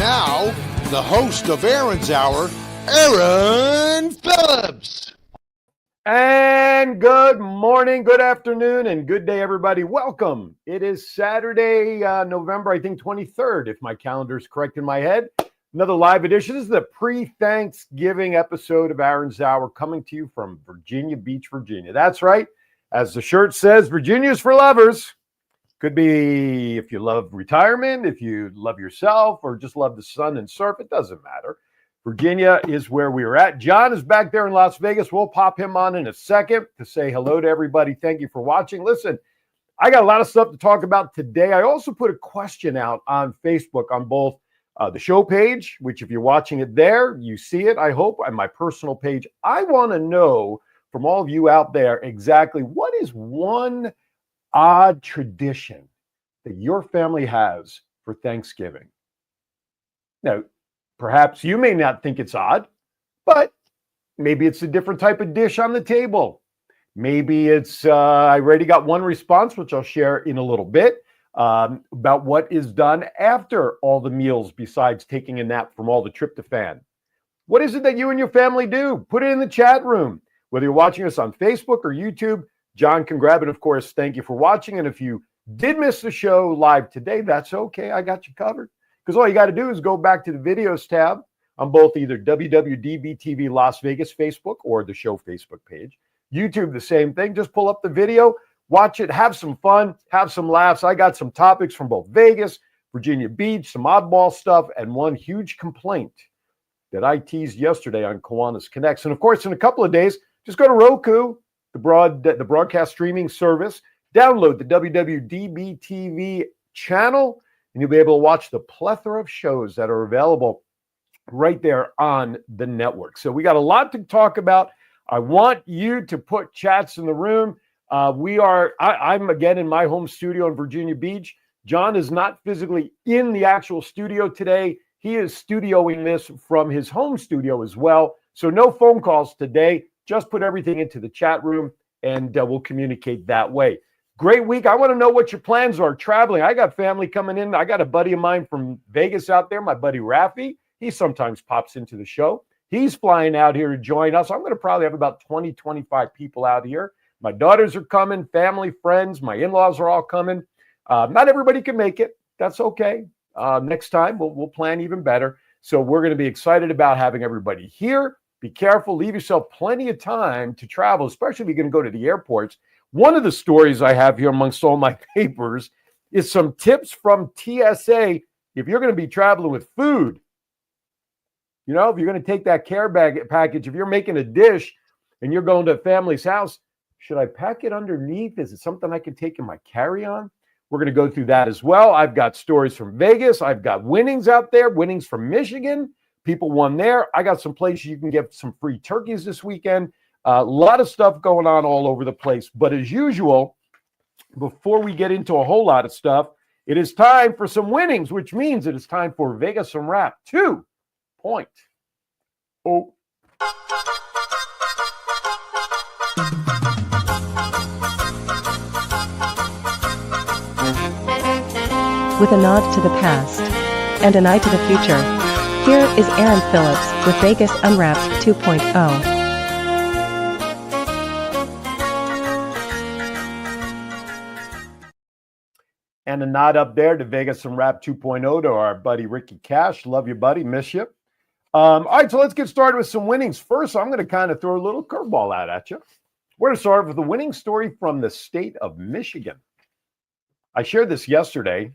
now, the host of Aaron's Hour, Aaron Phillips. And good morning, good afternoon, and good day, everybody. Welcome. It is Saturday, November, I think, 23rd, if my calendar is correct in my head. Another live edition. This is the pre-Thanksgiving episode of Aaron's Hour coming to you from Virginia Beach, Virginia. That's right. As the shirt says, Virginia's for lovers. Could be if you love retirement, if you love yourself, or just love the sun and surf. It doesn't matter. Virginia is where we are at. John is back there in Las Vegas. We'll pop him on in a second to say hello to everybody. Thank you for watching. Listen, I got a lot of stuff to talk about today. I also put a question out on Facebook on both the show page, which if you're watching it there, you see it, I hope, on my personal page. I want to know from all of you out there exactly what is one odd tradition that your family has for Thanksgiving. Now, perhaps you may not think it's odd, but maybe it's a different type of dish on the table. Maybe it's, I already got one response, which I'll share in a little bit, about what is done after all the meals besides taking a nap from all the tryptophan. What is it that you and your family do? Put it in the chat room. Whether you're watching us on Facebook or YouTube, John can grab it. Of course, thank you for watching. And if you did miss the show live today, that's okay. I got you covered. Because all you got to do is go back to the videos tab on both either WWDB-TV Las Vegas Facebook or the show Facebook page. YouTube, the same thing. Just pull up the video, watch it, have some fun, have some laughs. I got some topics from both Vegas, Virginia Beach, some oddball stuff, and one huge complaint that I teased yesterday on Kiwanis Connects. And of course, in a couple of days, just go to Roku, the broadcast streaming service, download the WWDB TV channel, and you'll be able to watch the plethora of shows that are available right there on the network. So we got a lot to talk about. I want you to put chats in the room. I'm again in my home studio in Virginia Beach. John is not physically in the actual studio today. He is studioing this from his home studio as well. So no phone calls today. Just put everything into the chat room and we'll communicate that way. Great week. I want to know what your plans are traveling. I got family coming in. I got a buddy of mine from Vegas out there, my buddy Rafi. He sometimes pops into the show. He's flying out here to join us. I'm going to probably have about 20, 25 people out here. My daughters are coming, family, friends. My in-laws are all coming. Not everybody can make it. That's okay. Next time, we'll plan even better. So we're going to be excited about having everybody here. Be careful. Leave yourself plenty of time to travel, especially if you're going to go to the airports. One of the stories I have here amongst all my papers is some tips from TSA if you're going to be traveling with food. You know, if you're going to take that care bag package, if you're making a dish and you're going to a family's house, should I pack it underneath? Is it something I can take in my carry-on? We're going to go through that as well. I've got stories from Vegas. I've got winnings out there, winnings from Michigan. People won there. I got some places you can get some free turkeys this weekend. A lot of stuff going on all over the place. But as usual, before we get into a whole lot of stuff, it is time for some winnings, which means it is time for Vegas Unwrapped 2.0. With a nod to the past and an eye to the future, here is Aaron Phillips with Vegas Unwrapped 2.0. And a nod up there to Vegas Unwrapped 2.0 to our buddy Ricky Cash. Love you, buddy. Miss you. All right, so let's get started with some winnings. First, I'm going to kind of throw a little curveball out at you. We're going to start with a winning story from the state of Michigan. I shared this yesterday.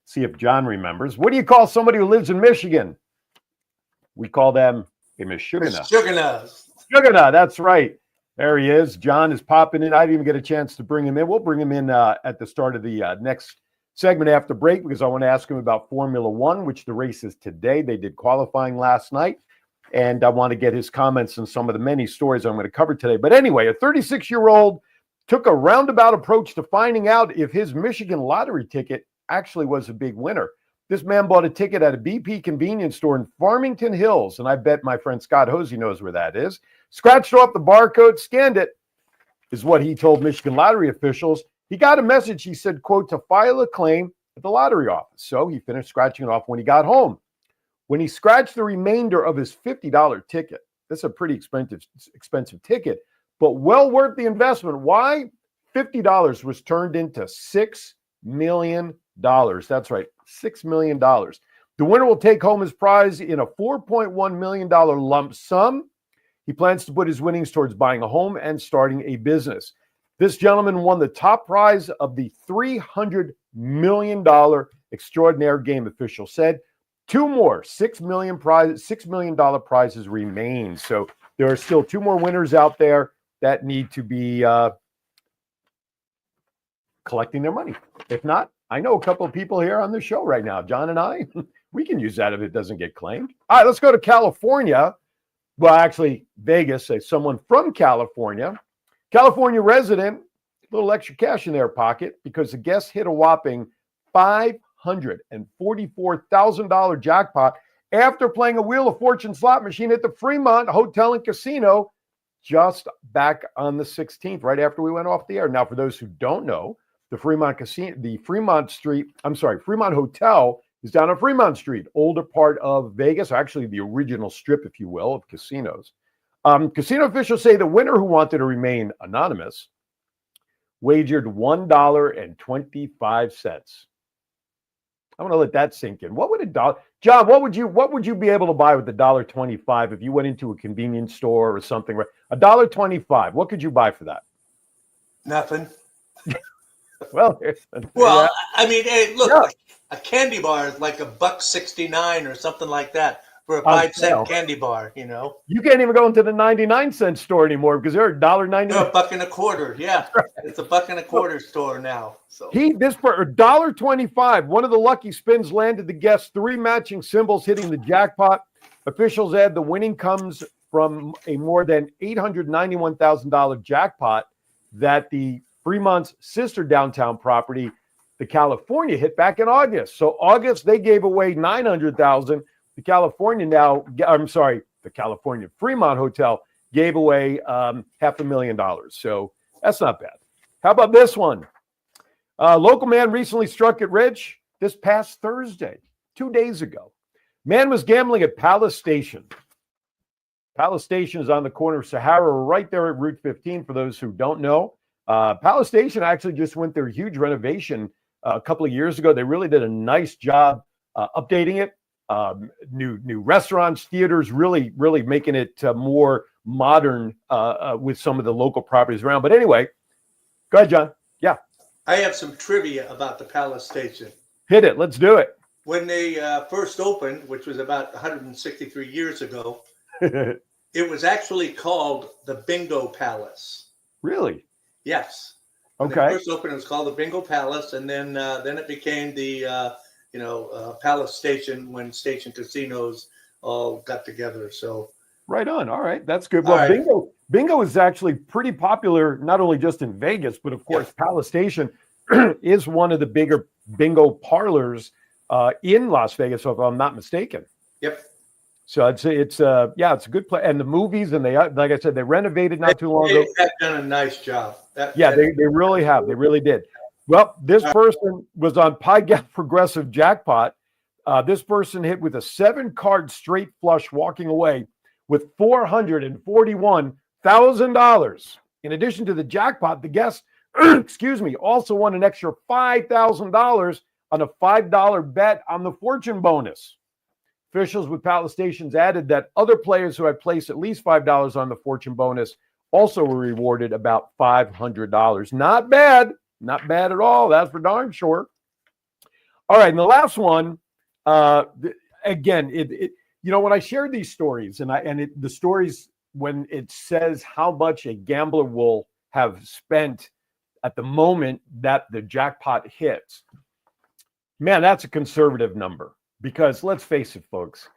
See if John remembers. What do you call somebody who lives in Michigan? We call them a Michigana. Michigana, that's right. There he is. John is popping in. I didn't even get a chance to bring him in. We'll bring him in at the start of the next segment after break because I want to ask him about Formula One, which the race is today. They did qualifying last night, and I want to get his comments on some of the many stories I'm going to cover today. But anyway, a 36-year-old took a roundabout approach to finding out if his Michigan lottery ticket actually was a big winner. This man bought a ticket at a BP convenience store in Farmington Hills, and I bet my friend Scott Hosey knows where that is. Scratched off the barcode, scanned it, is what he told Michigan lottery officials. He got a message, he said, quote, to file a claim at the lottery office. So he finished scratching it off when he got home. When he scratched the remainder of his $50 ticket, this is a pretty expensive ticket, but well worth the investment. Why? $50 was turned into $6 million. That's right, $6 million. The winner will take home his prize in a $4.1 million lump sum. He plans to put his winnings towards buying a home and starting a business. This gentleman won the top prize of the $300 million extraordinaire game, official said. Two more $6 million prizes remain. So there are still two more winners out there that need to be collecting their money. If not, I know a couple of people here on the show right now, John and I, we can use that if it doesn't get claimed. All right, let's go to California. Well, actually, Vegas, someone from California. California resident, a little extra cash in their pocket because the guests hit a whopping $544,000 jackpot after playing a Wheel of Fortune slot machine at the Fremont Hotel and Casino just back on the 16th, right after we went off the air. Now, for those who don't know, the Fremont Hotel is down on Fremont Street, older part of Vegas, actually the original strip, if you will, of casinos. Casino officials say the winner, who wanted to remain anonymous, wagered $1.25. I'm going to let that sink in. What would John, what would you be able to buy with $1.25 if you went into a convenience store or something? $1.25. What could you buy for that? Nothing. Well, yeah. I mean, hey, look, yeah. A candy bar is like $1.69 or something like that for a 5-cent candy bar. You know, you can't even go into the 99-cent store anymore because they're $1.99. No, $1.25. Yeah, right. It's $1.25 store now. So this for $1.25. One of the lucky spins landed the guests 3 matching symbols, hitting the jackpot. Officials add the winning comes from a more than $891,000 jackpot that the Fremont's sister downtown property, the California, hit back in August. So August, they gave away $900,000. The California Fremont Hotel gave away $500,000. So that's not bad. How about this one? Local man recently struck it rich this past Thursday, 2 days ago. Man was gambling at Palace Station. Palace Station is on the corner of Sahara, right there at Route 15, for those who don't know. Palace Station actually just went through a huge renovation a couple of years ago. They really did a nice job updating it. New restaurants, theaters, really making it more modern with some of the local properties around. But anyway, go ahead, John. Yeah. I have some trivia about the Palace Station. Hit it. Let's do it. When they first opened, which was about 163 years ago, it was actually called the Bingo Palace. Really? Yes. Okay. When they first opened, it was called the Bingo Palace, and then it became the Palace Station when station casinos all got together. So right on. All right, that's good. Well, right. Bingo is actually pretty popular, not only just in Vegas, but of course, Palace Station is one of the bigger bingo parlors in Las Vegas, if I'm not mistaken. Yep. So I'd say it's a good place. And the movies, and they, like I said, they renovated not too long ago. They have done a nice job. They really have. They really did. Well, this person was on Pie Gap Progressive Jackpot. This person hit with a 7-card straight flush, walking away with $441,000. In addition to the jackpot, the guest, also won an extra $5,000 on a $5 bet on the fortune bonus. Officials with Palace Stations added that other players who had placed at least $5 on the fortune bonus also were rewarded about $500. Not bad. Not bad at all. That's for darn sure. All right. And the last one, again, when I share these stories the stories, when it says how much a gambler will have spent at the moment that the jackpot hits, man, that's a conservative number. Because let's face it, folks,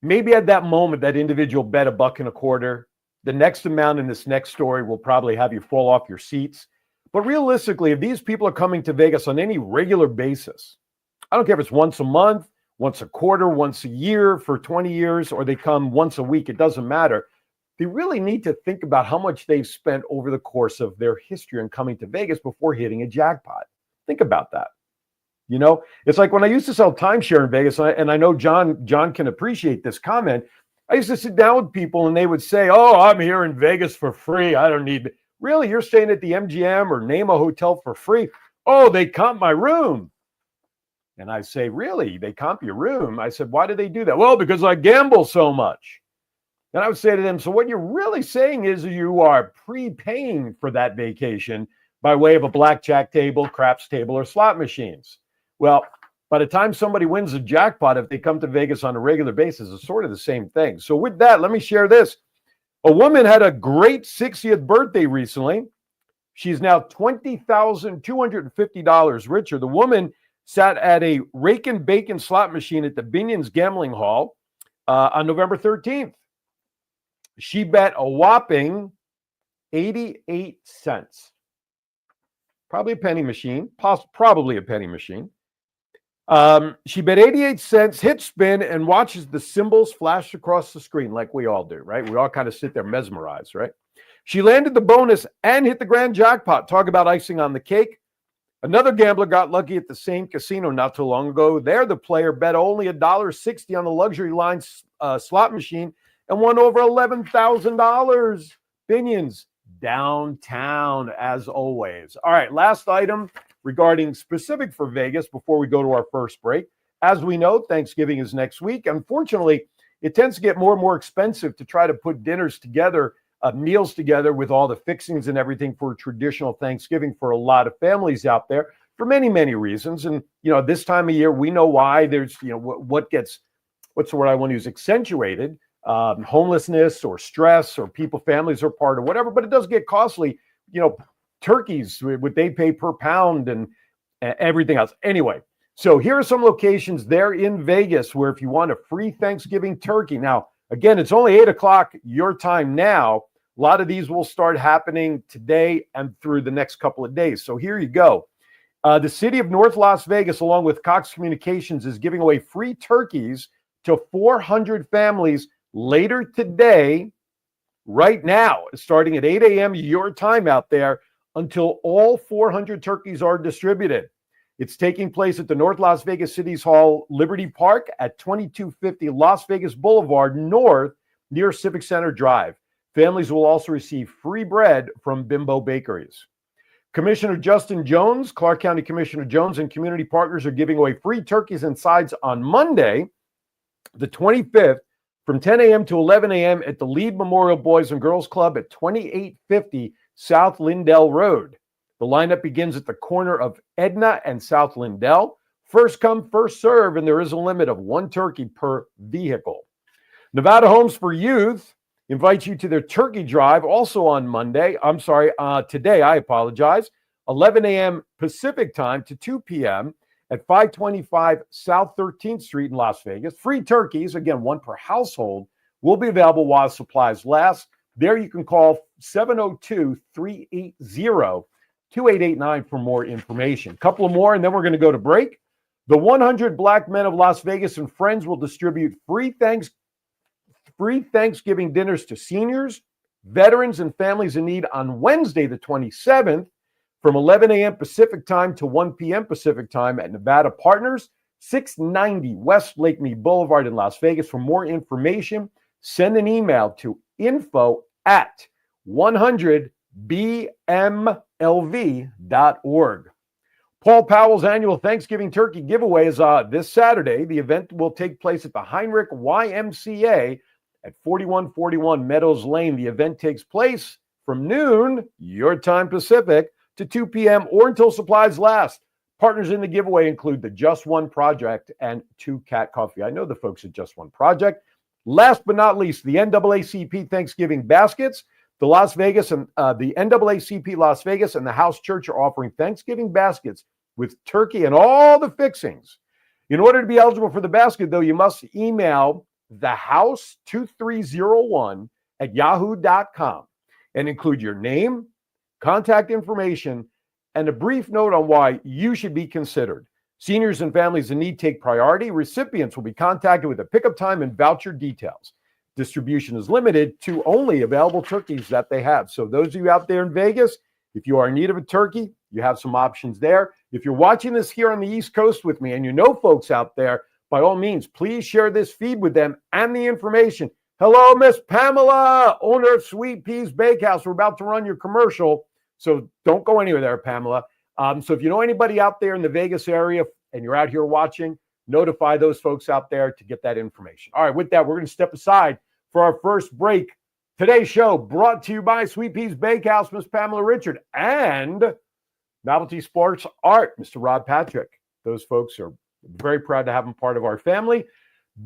maybe at that moment, that individual bet $1.25. The next amount in this next story will probably have you fall off your seats. But realistically, if these people are coming to Vegas on any regular basis, I don't care if it's once a month, once a quarter, once a year for 20 years, or they come once a week, it doesn't matter. They really need to think about how much they've spent over the course of their history in coming to Vegas before hitting a jackpot. Think about that. You know, it's like when I used to sell timeshare in Vegas, and I know John can appreciate this comment. I used to sit down with people and they would say, "Oh, I'm here in Vegas for free. I don't need." Really, you're staying at the MGM or name a hotel for free? Oh, they comp my room. And I say, really? They comp your room? I said, why do they do that? Well, because I gamble so much. And I would say to them, so what you're really saying is you are prepaying for that vacation by way of a blackjack table, craps table, or slot machines. Well, by the time somebody wins a jackpot, if they come to Vegas on a regular basis, it's sort of the same thing. So with that, let me share this. A woman had a great 60th birthday recently. She's now $20,250 richer. The woman sat at a rake and bacon slot machine at the Binion's Gambling Hall on November 13th. She bet a whopping 88 cents. Probably a penny machine, probably a penny machine. She bet 88 cents, hit spin, and watches the symbols flash across the screen like we all do, right? We all kind of sit there mesmerized, right? She landed the bonus and hit the grand jackpot. Talk about icing on the cake. Another gambler got lucky at the same casino not too long ago. There, the player bet only $1.60 on the luxury line slot machine and won over $11,000. Binion's downtown, as always. All right, last item regarding specific for Vegas before we go to our first break. As we know, Thanksgiving is next week. Unfortunately, it tends to get more and more expensive to try to put dinners together, meals together with all the fixings and everything for a traditional Thanksgiving for a lot of families out there for many, many reasons. And, this time of year, we know why. There's, what's the word I want to use, accentuated, homelessness or stress or families are part of whatever, but it does get costly. Turkeys, what they pay per pound and everything else. Anyway, so here are some locations there in Vegas where if you want a free Thanksgiving turkey. Now, again, it's only 8 o'clock your time now. A lot of these will start happening today and through the next couple of days. So here you go. The city of North Las Vegas, along with Cox Communications, is giving away free turkeys to 400 families later today, right now, starting at 8 a.m. your time out there until all 400 turkeys are distributed. It's taking place at the North Las Vegas City's Hall Liberty Park at 2250 Las Vegas Boulevard North near Civic Center Drive. Families will also receive free bread from Bimbo Bakeries. Commissioner Justin Jones, Clark County Commissioner Jones, and community partners are giving away free turkeys and sides on Monday, the 25th, from 10 a.m. to 11 a.m. at the Lead Memorial Boys and Girls Club at 2850 South Lindell Road. The lineup begins at the corner of Edna and South Lindell. First come, first serve, and there is a limit of 1 turkey per vehicle. Nevada Homes for Youth invites you to their turkey drive also on today, 11 a.m. Pacific time to 2 p.m. at 525 South 13th Street in Las Vegas. Free turkeys, again, 1 per household, will be available while supplies last. There you can call 702-380-2889 for more information. A couple of more, and then we're going to go to break. The 100 Black Men of Las Vegas and Friends will distribute free Thanksgiving dinners to seniors, veterans, and families in need on Wednesday, the 27th, from 11 a.m. Pacific time to 1 p.m. Pacific time at Nevada Partners, 690 West Lake Mead Boulevard in Las Vegas. For more information, send an email to info@100bmlv.org. Paul Powell's annual Thanksgiving Turkey giveaway is this Saturday. The event will take place at the Heinrich YMCA at 4141 Meadows Lane. The event takes place from noon, your time Pacific, to 2 p.m. or until supplies last. Partners in the giveaway include the Just One Project and 2 Cat Coffee. I know the folks at Just One Project. Last but not least, the NAACP Thanksgiving baskets. The Las Vegas and the NAACP Las Vegas and the House Church are offering Thanksgiving baskets with turkey and all the fixings. In order to be eligible for the basket, though, you must email thehouse2301@yahoo.com and include your name, contact information, and a brief note on why you should be considered. Seniors and families in need take priority. Recipients will be contacted with a pickup time and voucher details. Distribution is limited to only available turkeys that they have. So those of you out there in Vegas, if you are in need of a turkey, you have some options there. If you're watching this here on the East Coast with me and you know folks out there, by all means, please share this feed with them and the information. Hello, Miss Pamela, owner of Sweet Peas Bakehouse. We're about to run your commercial, so don't go anywhere there, Pamela. So if you know anybody out there in the Vegas area and you're out here watching, notify those folks out there to get that information. All right, with that, we're going to step aside for our first break. Today's show brought to you by Sweet Peas Bakehouse, Miss Pamela Richard, and Novelty Sports Art, Mr. Rod Patrick. Those folks are very proud to have them part of our family.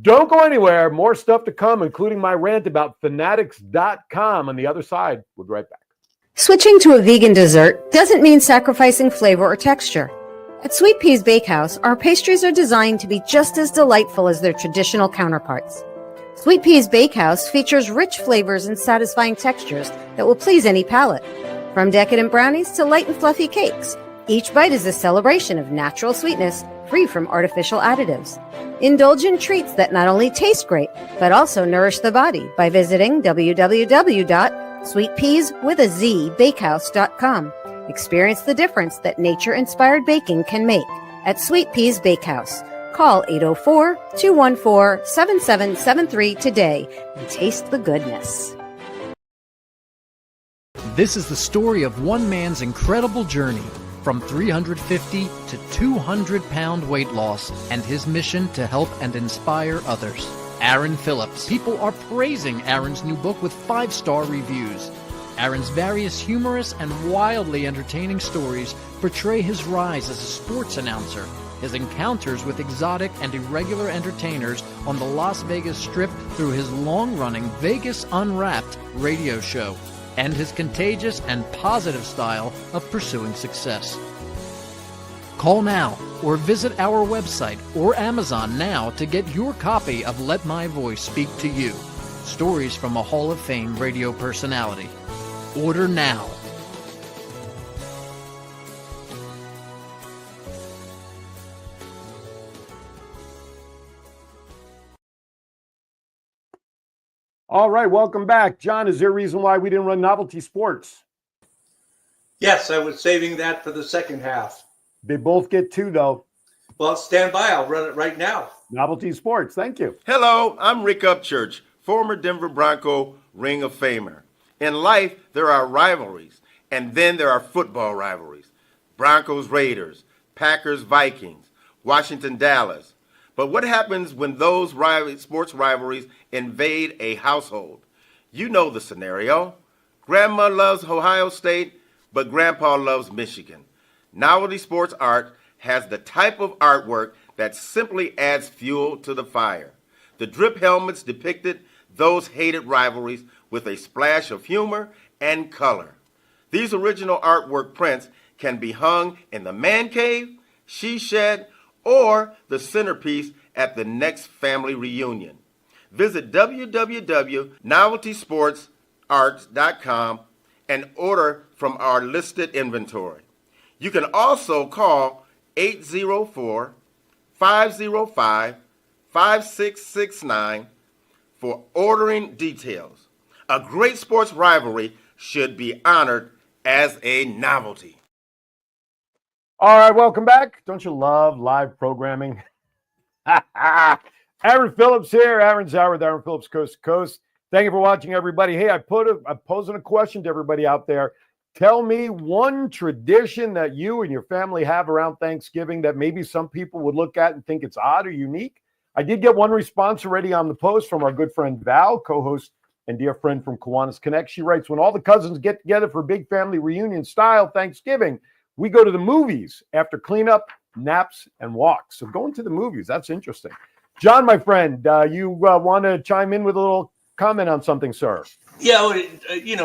Don't go anywhere. More stuff to come, including my rant about fanatics.com. On the other side, we'll be right back. Switching to a vegan dessert doesn't mean sacrificing flavor or texture. At Sweet Peas Bakehouse, our pastries are designed to be just as delightful as their traditional counterparts. Sweet Peas Bakehouse features rich flavors and satisfying textures that will please any palate. From decadent brownies to light and fluffy cakes, each bite is a celebration of natural sweetness, free from artificial additives. Indulgent treats that not only taste great, but also nourish the body by visiting www.sweetpeaswithazbakehouse.com. Experience the difference that nature-inspired baking can make at Sweet Peas Bakehouse. Call 804-214-7773 today and taste the goodness. This is the story of one man's incredible journey from 350 to 200-pound weight loss and his mission to help and inspire others. Aaon Phillips. People are praising Aaron's new book with 5-star reviews. Aaron's various humorous and wildly entertaining stories portray his rise as a sports announcer, his encounters with exotic and irregular entertainers on the Las Vegas Strip through his long-running Vegas Unwrapped radio show, and his contagious and positive style of pursuing success. Call now or visit our website or Amazon now to get your copy of Let My Voice Speak to You, stories from a Hall of Fame radio personality. Order now. All right, welcome back. John, is there a reason why we didn't run Novelty Sports? Yes, I was saving that for the second half. They both get 2, though. Well, stand by. I'll run it right now. Novelty Sports, thank you. Hello, I'm Rick Upchurch, former Denver Bronco Ring of Famer. In life, there are rivalries, and then there are football rivalries. Broncos Raiders, Packers Vikings, Washington Dallas. But what happens when those sports rivalries invade a household? You know the scenario. Grandma loves Ohio State, but Grandpa loves Michigan. Novelty Sports Art has the type of artwork that simply adds fuel to the fire. The drip helmets depicted those hated rivalries with a splash of humor and color. These original artwork prints can be hung in the man cave, she shed, or the centerpiece at the next family reunion. Visit www.noveltysportsart.com and order from our listed inventory. You can also call 804-505-5669 for ordering details. A great sports rivalry should be honored as a novelty. All right, welcome back. Don't you love live programming? Aaron Phillips here. Aaron's Hour with Aaron Phillips, Coast to Coast. Thank you for watching, everybody. Hey, I'm posing a question to everybody out there. Tell me one tradition that you and your family have around Thanksgiving that maybe some people would look at and think it's odd or unique. I did get one response already on the post from our good friend Val, co-host and dear friend from Kiwanis Connect. She writes, when all the cousins get together for a big family reunion style Thanksgiving, we go to the movies after cleanup, naps, and walks. So going to the movies, that's interesting. John, my friend, you want to chime in with a little comment on something, sir? Yeah, well,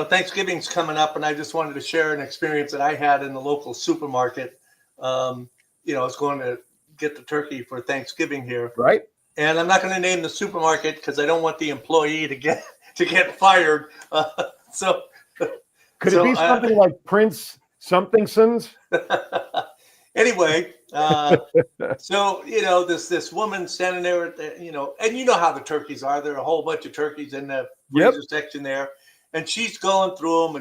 Thanksgiving's coming up, and I just wanted to share an experience that I had in the local supermarket. I was going to get the turkey for Thanksgiving here. Right. And I'm not going to name the supermarket because I don't want the employee to get fired. Could it be something like Prince Something-sons? Anyway, this woman standing there at the, and you know how the turkeys are. There are a whole bunch of turkeys in the freezer section there, and she's going through them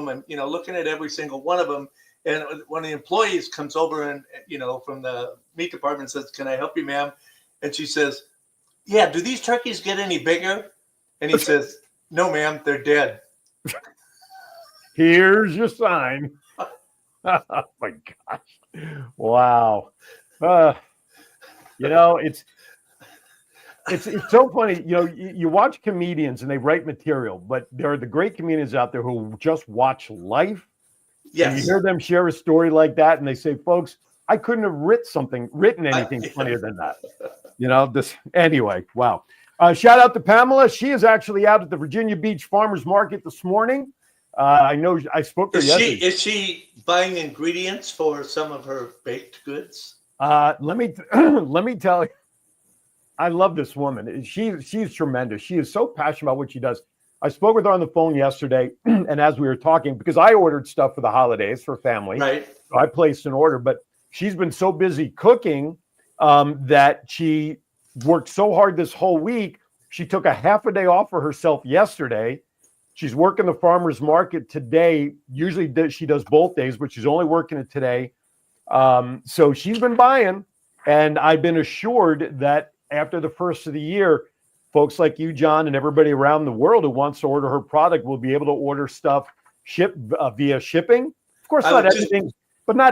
and looking at every single one of them. And one of the employees comes over and, from the meat department says, "Can I help you, ma'am?" And she says, "Yeah, do these turkeys get any bigger?" And he says, "No, ma'am, they're dead." Here's your sign. Oh my gosh. Wow. It's so funny. You watch comedians and they write material, but there are the great comedians out there who just watch life. And you Yes. hear them share a story like that, and they say, "Folks, I couldn't have written anything funnier than that." Anyway. Wow. Shout out to Pamela. She is actually out at the Virginia Beach Farmers Market this morning. I know I spoke to her yesterday. Is she buying ingredients for some of her baked goods? Let me tell you, I love this woman. She's tremendous. She is so passionate about what she does. I spoke with her on the phone yesterday, and as we were talking, because I ordered stuff for the holidays for family, Right. so I placed an order. But she's been so busy cooking that she worked so hard this whole week. She took a half a day off for herself yesterday. She's working the farmer's market today. Usually she does both days, but she's only working it today. So she's been buying, and I've been assured that after the first of the year, folks like you, John, and everybody around the world who wants to order her product will be able to order stuff via shipping. Of course, not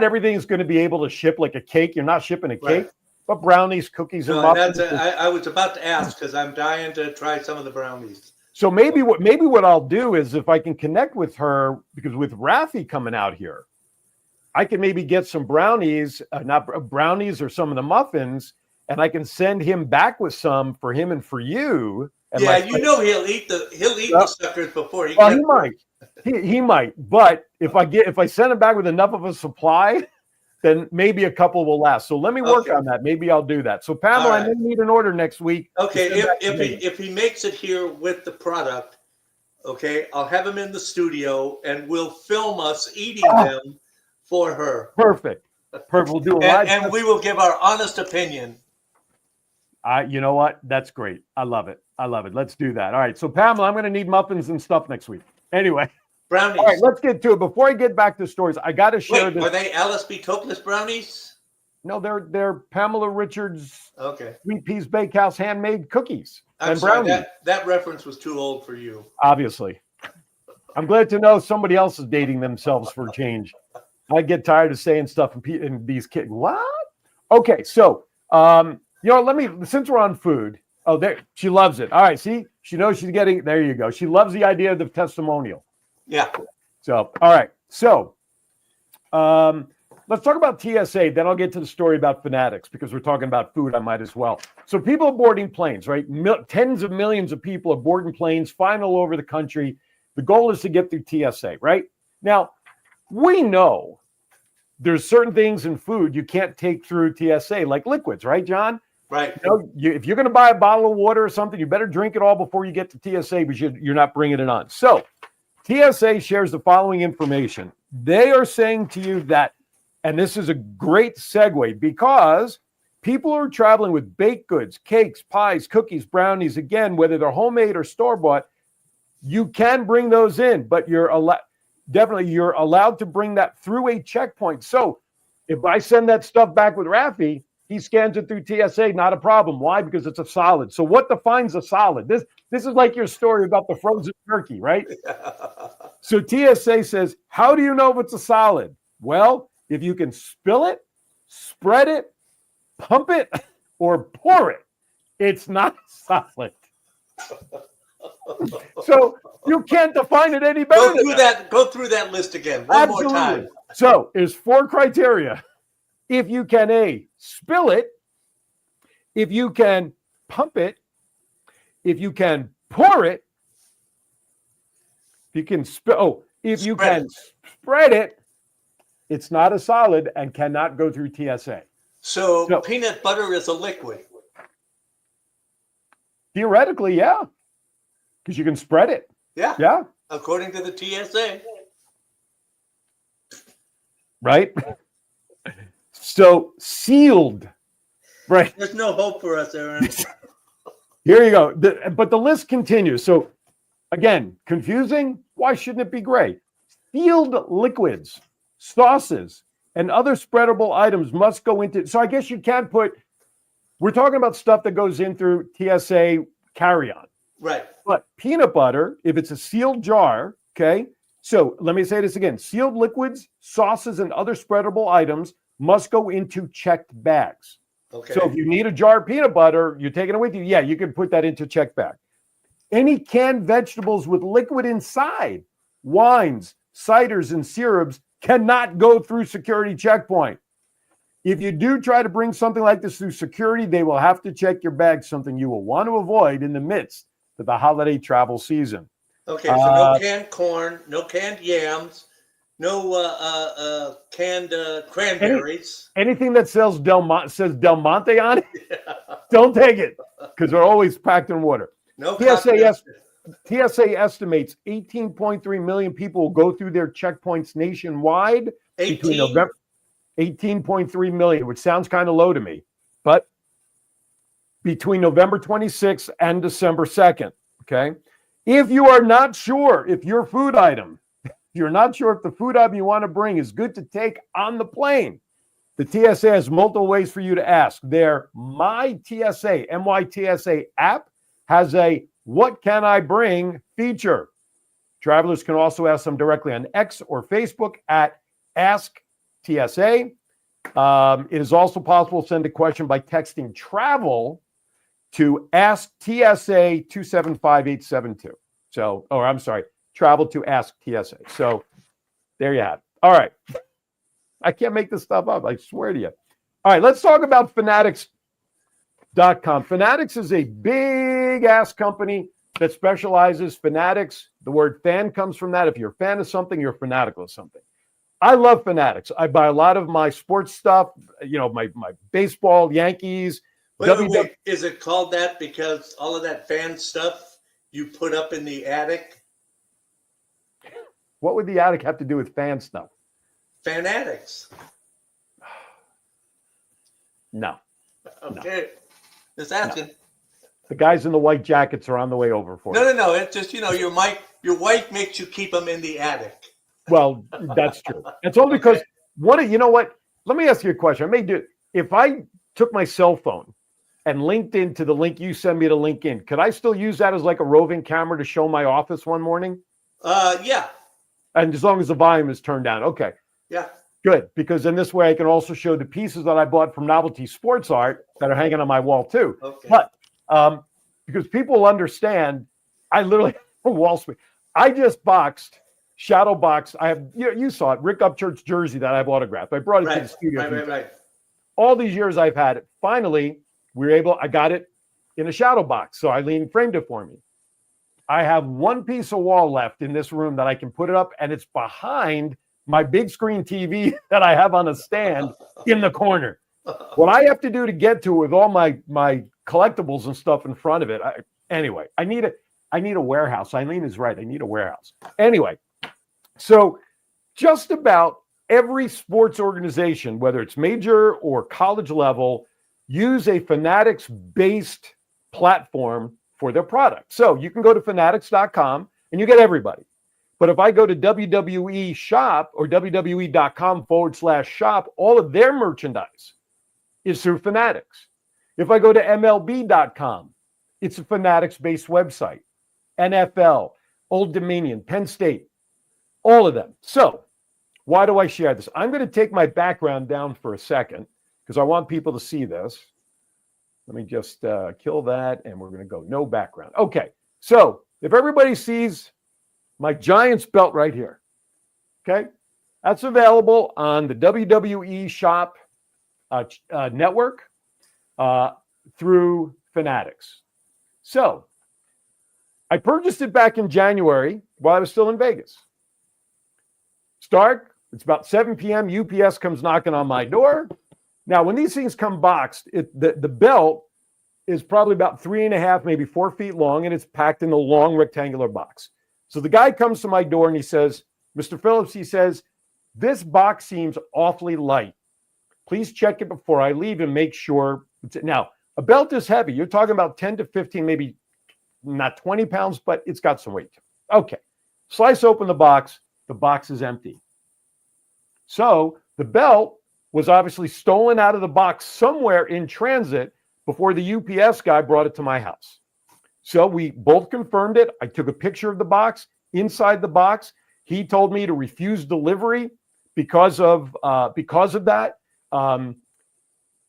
everything is going to be able to ship like a cake. You're not shipping a cake, Right. but brownies, cookies, and No, muffins. I was about to ask because I'm dying to try some of the brownies. So maybe what I'll do is if I can connect with her, because with Rafi coming out here, I can maybe get some brownies, not brownies or some of the muffins, and I can send him back with some for him and for you. And Yeah, he'll eat the suckers before he. Well, he might. He might. But if I send him back with enough of a supply, then maybe a couple will last. So let me work on that. Maybe I'll do that. So Pamela, All right. I may need an order next week. Okay, if he makes it here with the product, okay, I'll have him in the studio and we'll film us eating them for her. Perfect. We'll do a live. And we will give our honest opinion. You know what? That's great. I love it. Let's do that. All right. So Pamela, I'm going to need muffins and stuff next week. Anyway. Brownies. All right, let's get to it. Before I get back to stories, I got to share this. Are they Alice B. Toklas brownies? No, they're Pamela Richards Okay. Sweet Peas Bakehouse handmade cookies I'm and sorry, brownies. that reference was too old for you. Obviously. I'm glad to know somebody else is dating themselves for a change. I get tired of saying stuff and these kids. What? Okay, so since we're on food. Oh, there, she loves it. All right, see, she knows she's getting. There you go. She loves the idea of the testimonial. Yeah. So, all right. So, let's talk about TSA. Then I'll get to the story about fanatics because we're talking about food. I might as well. So, people are boarding planes, right? Tens of millions of people are boarding planes, flying all over the country. The goal is to get through TSA, right? Now, we know there's certain things in food you can't take through TSA, like liquids, right, John? Right. If you're going to buy a bottle of water or something, you better drink it all before you get to TSA because you're not bringing it on. So, TSA shares the following information. They are saying to you that, and this is a great segue because people are traveling with baked goods, cakes, pies, cookies, brownies, again, whether they're homemade or store-bought, you can bring those in, but you're allowed to bring that through a checkpoint. So if I send that stuff back with Rafi, he scans it through TSA, not a problem. Why? Because it's a solid. So what defines a solid? This is like your story about the frozen turkey, right? So TSA says, how do you know if it's a solid? Well, if you can spill it, spread it, pump it, or pour it, it's not solid. So you can't define it any better. Go through that list again one more time. So there's 4 criteria. If you can A, spill it, if you can pump it, if you can pour it, if you can spread it, it's not a solid and cannot go through TSA. So peanut butter is a liquid. Theoretically, yeah. Because you can spread it. Yeah. Yeah. According to the TSA. Right? So sealed. Right. There's no hope for us, Aaron. Here you go. But the list continues. So again, confusing. Why shouldn't it be gray? Sealed liquids sauces, and other spreadable items must go into. So I guess you can't put. We're talking about stuff that goes in through TSA carry-on. Right. But peanut butter, if it's a sealed jar, okay. So let me say this again: sealed liquids, sauces, and other spreadable items must go into checked bags. Okay. So if you need a jar of peanut butter, you're taking it with you. Yeah, you can put that into checked bag. Any canned vegetables with liquid inside, wines, ciders, and syrups cannot go through security checkpoint. If you do try to bring something like this through security, they will have to check your bag, something you will want to avoid in the midst of the holiday travel season. Okay, so no canned corn, no canned yams, no canned cranberries. Anything that says Del Monte on it, don't take it, because they're always packed in water. No TSA estimates 18.3 million people will go through their checkpoints nationwide between November. 18.3 million, which sounds kind of low to me, but between November 26th and December 2nd. Okay. If you are not sure if your food item, you're not sure if the food item you want to bring is good to take on the plane, the TSA has multiple ways for you to ask. Their MyTSA app has a "What can I bring?" feature. Travelers can also ask them directly on X or Facebook at Ask TSA. It is also possible to send a question by texting travel to Ask TSA 275872. So, or I'm sorry, travel to Ask TSA. So there you have it. All right. I can't make this stuff up. I swear to you. All right, let's talk about Fanatics.com. Fanatics is a big ass company that specializes. Fanatics, the word fan comes from that. If you're a fan of something, you're fanatical of something. I love Fanatics. I buy a lot of my sports stuff, my baseball, Yankees. Wait. Is it called that because all of that fan stuff you put up in the attic? What would the attic have to do with fan stuff? Fanatics. No. Okay. Just asking. No. The guys in the white jackets are on the way over for you. No. It's just, your wife makes you keep them in the attic. Well, that's true. It's only because you know what? Let me ask you a question. If I took my cell phone and linked into the link you send me to LinkedIn, could I still use that as like a roving camera to show my office one morning? Yeah. And as long as the volume is turned down. Okay. Yeah. Good. Because in this way I can also show the pieces that I bought from Novelty Sports Art that are hanging on my wall too. Okay. But because people will understand, I literally wall space. I just shadow box. I have, you saw it, Rick Upchurch jersey that I've autographed. I brought it to the studio. Right. All these years I've had it. Finally, I got it in a shadow box. So Eileen framed it for me. I have one piece of wall left in this room that I can put it up, and it's behind my big screen TV that I have on a stand in the corner. What I have to do to get to it with all my collectibles and stuff in front of it. Anyway, I need a warehouse. Eileen is right. I need a warehouse. Anyway, so just about every sports organization, whether it's major or college level, use a Fanatics-based platform for their product. So you can go to Fanatics.com and you get everybody. But if I go to WWE Shop or WWE.com/shop, all of their merchandise is through Fanatics. If I go to MLB.com, it's a Fanatics-based website. NFL, Old Dominion, Penn State, all of them. So why do I share this? I'm going to take my background down for a second because I want people to see this. Let me just kill that, and we're going to go no background. Okay, so if everybody sees my Giants belt right here, okay, that's available on the WWE Shop network through Fanatics. So I purchased it back in January while I was still in Vegas. It's dark. It's about 7 p.m. UPS comes knocking on my door. Now, when these things come boxed, the belt is probably about 3.5, maybe 4 feet long, and it's packed in a long rectangular box. So the guy comes to my door and he says, Mr. Phillips, he says, this box seems awfully light. Please check it before I leave and make sure. Now, a belt is heavy. You're talking about 10 to 15, maybe not 20 pounds, but it's got some weight to it. Okay. Slice open the box. The box is empty. So the belt was obviously stolen out of the box somewhere in transit before the UPS guy brought it to my house. So we both confirmed it. I took a picture of the box. Inside the box, he told me to refuse delivery because of that.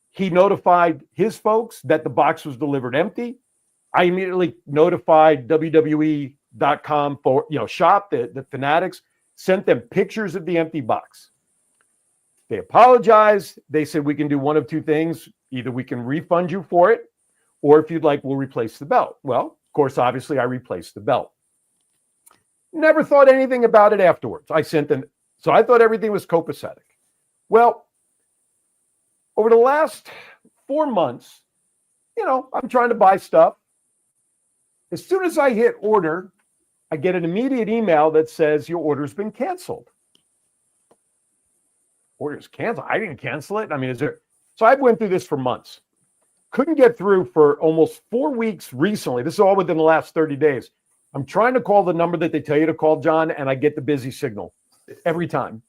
He notified his folks that the box was delivered empty. I immediately notified WWE.com for shop, the Fanatics, sent them pictures of the empty box. They apologized. They said we can do one of two things. Either we can refund you for it, or if you'd like, we'll replace the belt. Well, of course, obviously, I replaced the belt. Never thought anything about it afterwards. I sent them, so I thought everything was copacetic. Well, over the last 4 months, I'm trying to buy stuff. As soon as I hit order, I get an immediate email that says your order's been canceled. Order's canceled? I didn't cancel it. I mean, so I went through this for months. Couldn't get through for almost 4 weeks recently. This is all within the last 30 days. I'm trying to call the number that they tell you to call, John, and I get the busy signal every time.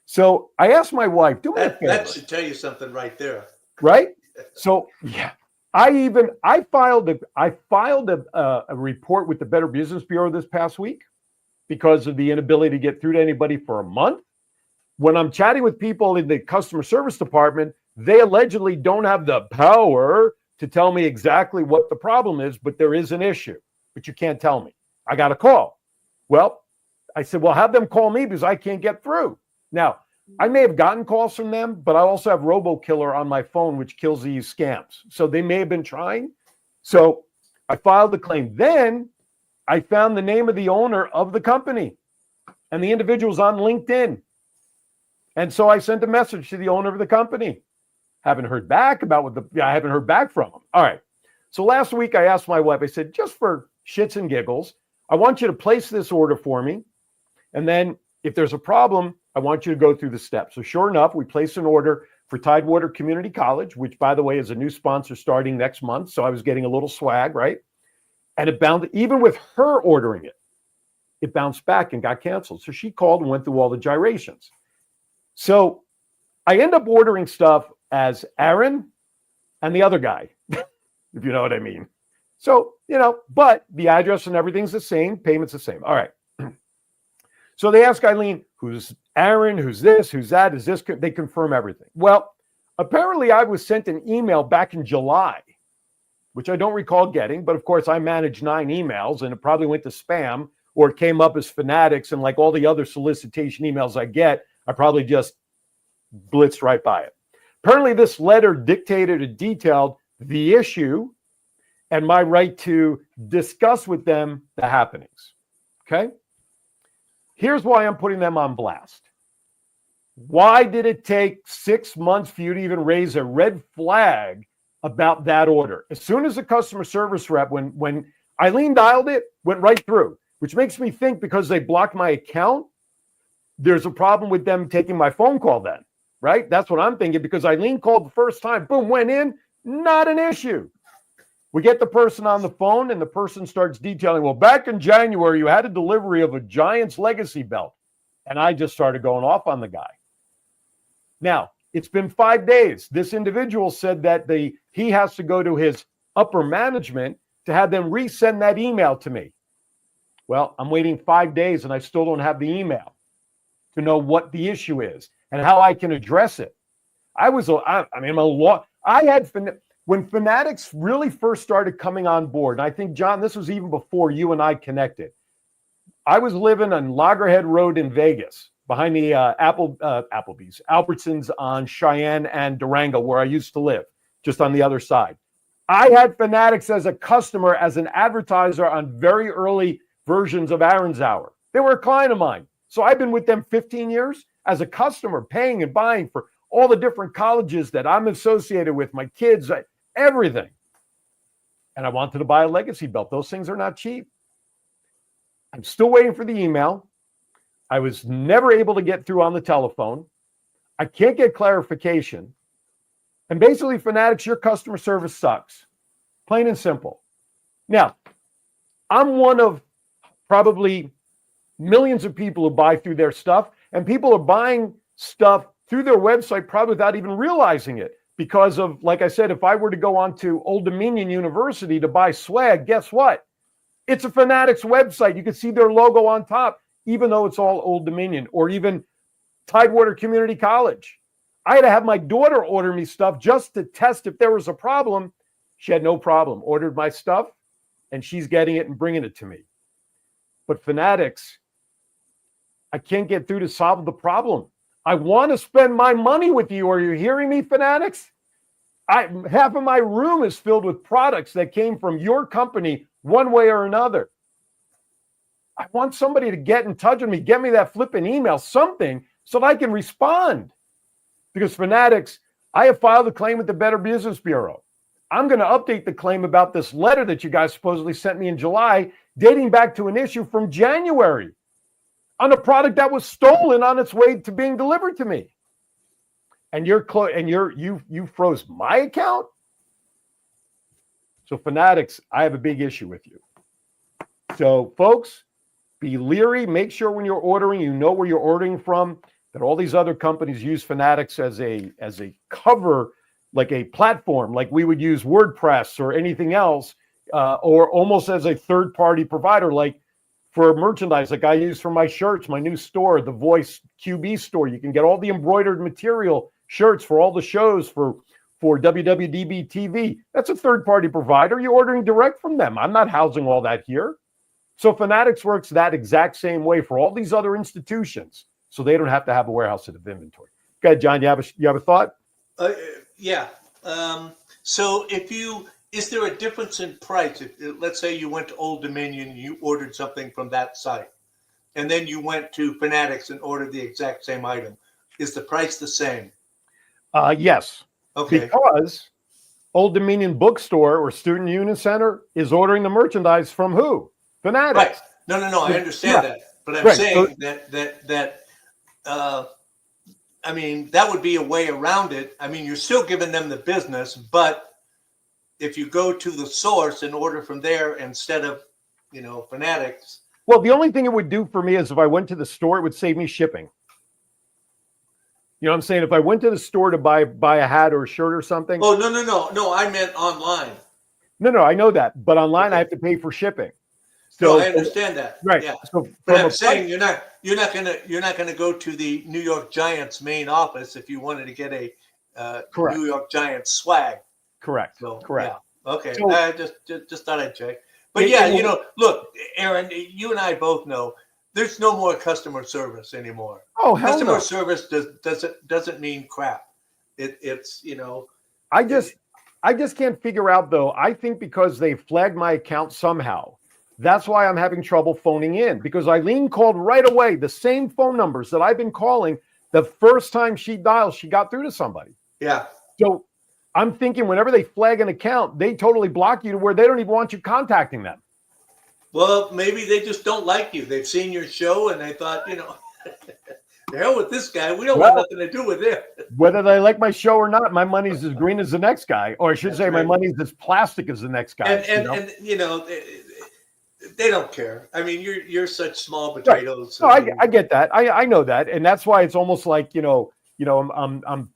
So I asked my wife, do me a favor. That should tell you something right there. Right? So yeah, I filed a report with the Better Business Bureau this past week because of the inability to get through to anybody for a month. When I'm chatting with people in the customer service department, they allegedly don't have the power to tell me exactly what the problem is, but there is an issue, but you can't tell me. I got a call. Well, I said, well, have them call me because I can't get through. Now, I may have gotten calls from them, but I also have RoboKiller on my phone, which kills these scams. So they may have been trying. So I filed the claim. Then I found the name of the owner of the company, and the individual's on LinkedIn. And so I sent a message to the owner of the company. Haven't heard back I haven't heard back from him. All right. So last week I asked my wife, I said, just for shits and giggles, I want you to place this order for me. And then if there's a problem, I want you to go through the steps. So sure enough, we placed an order for Tidewater Community College, which by the way is a new sponsor starting next month. So I was getting a little swag, right? And it bounced, even with her ordering it, it bounced back and got canceled. So she called and went through all the gyrations. So I end up ordering stuff as Aaron and the other guy, if you know what I mean. So, but the address and everything's the same, payment's the same. All right. So they ask Eileen, who's Aaron, who's this, who's that, is this, they confirm everything. Well, apparently I was sent an email back in July, which I don't recall getting, but of course I managed 9 emails and it probably went to spam or it came up as Fanatics, and like all the other solicitation emails I get, I probably just blitzed right by it. Apparently this letter dictated and detailed the issue and my right to discuss with them the happenings. Okay? Here's why I'm putting them on blast. Why did it take 6 months for you to even raise a red flag about that order? As soon as the customer service rep, when Eileen dialed it, went right through, which makes me think because they blocked my account, there's a problem with them taking my phone call then, right? That's what I'm thinking, because Eileen called the first time, boom, went in, not an issue. We get the person on the phone and the person starts detailing, well, back in January, you had a delivery of a Giants legacy belt. And I just started going off on the guy. Now, it's been 5 days. This individual said that he has to go to his upper management to have them resend that email to me. Well, I'm waiting 5 days and I still don't have the email to know what the issue is and how I can address it. When Fanatics really first started coming on board, and I think, John, this was even before you and I connected. I was living on Loggerhead Road in Vegas, behind the Applebee's, Albertsons on Cheyenne and Durango, where I used to live, just on the other side. I had Fanatics as a customer, as an advertiser on very early versions of Aaron's Hour. They were a client of mine. So I've been with them 15 years as a customer, paying and buying for all the different colleges that I'm associated with, my kids, everything. And I wanted to buy a legacy belt. Those things are not cheap. I'm still waiting for the email. I was never able to get through on the telephone. I can't get clarification. And basically, Fanatics, your customer service sucks. Plain and simple. Now, I'm one of probably millions of people who buy through their stuff, And people are buying stuff through their website probably without even realizing it. Because of, like I said, if I were to go on to Old Dominion University to buy swag, guess what? It's a Fanatics website. You can see their logo on top, even though it's all Old Dominion, or even Tidewater Community College. I had to have my daughter order me stuff just to test if there was a problem. She had no problem. Ordered my stuff, and she's getting it and bringing it to me. But Fanatics, I can't get through to solve the problem. I want to spend my money with you. Are you hearing me, Fanatics? Half of my room is filled with products that came from your company one way or another. I want somebody to get in touch with me, get me that flipping email, something, so that I can respond. Because Fanatics, I have filed a claim with the Better Business Bureau. I'm going to update the claim about this letter that you guys supposedly sent me in July, dating back to an issue from January, on a product that was stolen on its way to being delivered to me. And you froze my account? So Fanatics, I have a big issue with you. So folks, be leery. Make sure when you're ordering, you know where you're ordering from. That all these other companies use Fanatics as a cover, like a platform, like we would use WordPress or anything else, or almost as a third-party provider, like for merchandise, like I use for my shirts, my new store, the Voice QB store. You can get all the embroidered material shirts for all the shows for WWDB TV. That's a third-party provider. You're ordering direct from them. I'm not housing all that here. So Fanatics works that exact same way for all these other institutions, so they don't have to have a warehouse of inventory. Go ahead, John. You have a thought? Yeah. So is there a difference in price? Let's say you went to Old Dominion, you ordered something from that site, and then you went to Fanatics and ordered the exact same item. Is the price the same? Yes. Okay. Because Old Dominion Bookstore or Student Union Center is ordering the merchandise from who? Fanatics. Right. No. I understand that, but I'm saying that I mean, that would be a way around it. I mean, you're still giving them the business, but if you go to the source and order from there instead of, Fanatics. Well, the only thing it would do for me is if I went to the store, it would save me shipping. You know what I'm saying? If I went to the store to buy a hat or a shirt or something. Oh, no. I meant online. No, I know that. But online, okay. I have to pay for shipping. So I understand that. Right. Yeah. So but I'm saying you're not gonna go to the New York Giants main office if you wanted to get a New York Giants swag. Correct. So, correct. Yeah. Okay. So, I just thought I'd check. But look, Aaron, you and I both know there's no more customer service anymore. Oh, hell customer no. service doesn't mean crap. It's I just can't figure out though. I think because they flagged my account somehow. That's why I'm having trouble phoning in, because Eileen called right away, the same phone numbers that I've been calling. The first time she dialed, she got through to somebody. Yeah. So I'm thinking whenever they flag an account, they totally block you to where they don't even want you contacting them. Well, maybe they just don't like you. They've seen your show and they thought, the hell with this guy. We don't want nothing to do with him. Whether they like my show or not, my money's as green as the next guy. Or I should say my money's as plastic as the next guy. And they don't care. I mean, you're such small potatoes. Right. No, I get that. I know that, and that's why it's almost like I'm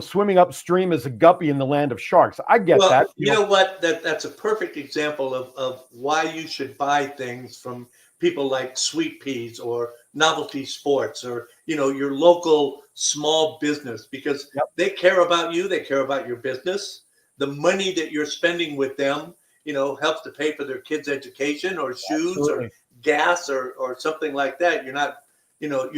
swimming upstream as a guppy in the land of sharks. I get that. You know what? That's a perfect example of why you should buy things from people like Sweet Peas or Novelty Sports or your local small business, because they care about you. They care about your business. The money that you're spending with them helps to pay for their kids' education or shoes or gas or something like that. You're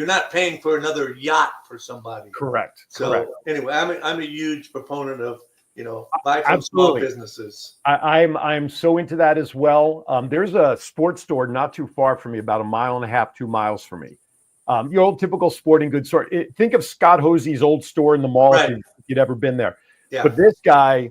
not paying for another yacht for somebody. Correct. So anyway, I'm a huge proponent of buy from small businesses. I'm so into that as well. There's a sports store not too far from me, about 1.5 miles, 2 miles from me. Your old typical sporting goods store. Think of Scott Hosey's old store in the mall if you'd ever been there. Yeah. But this guy,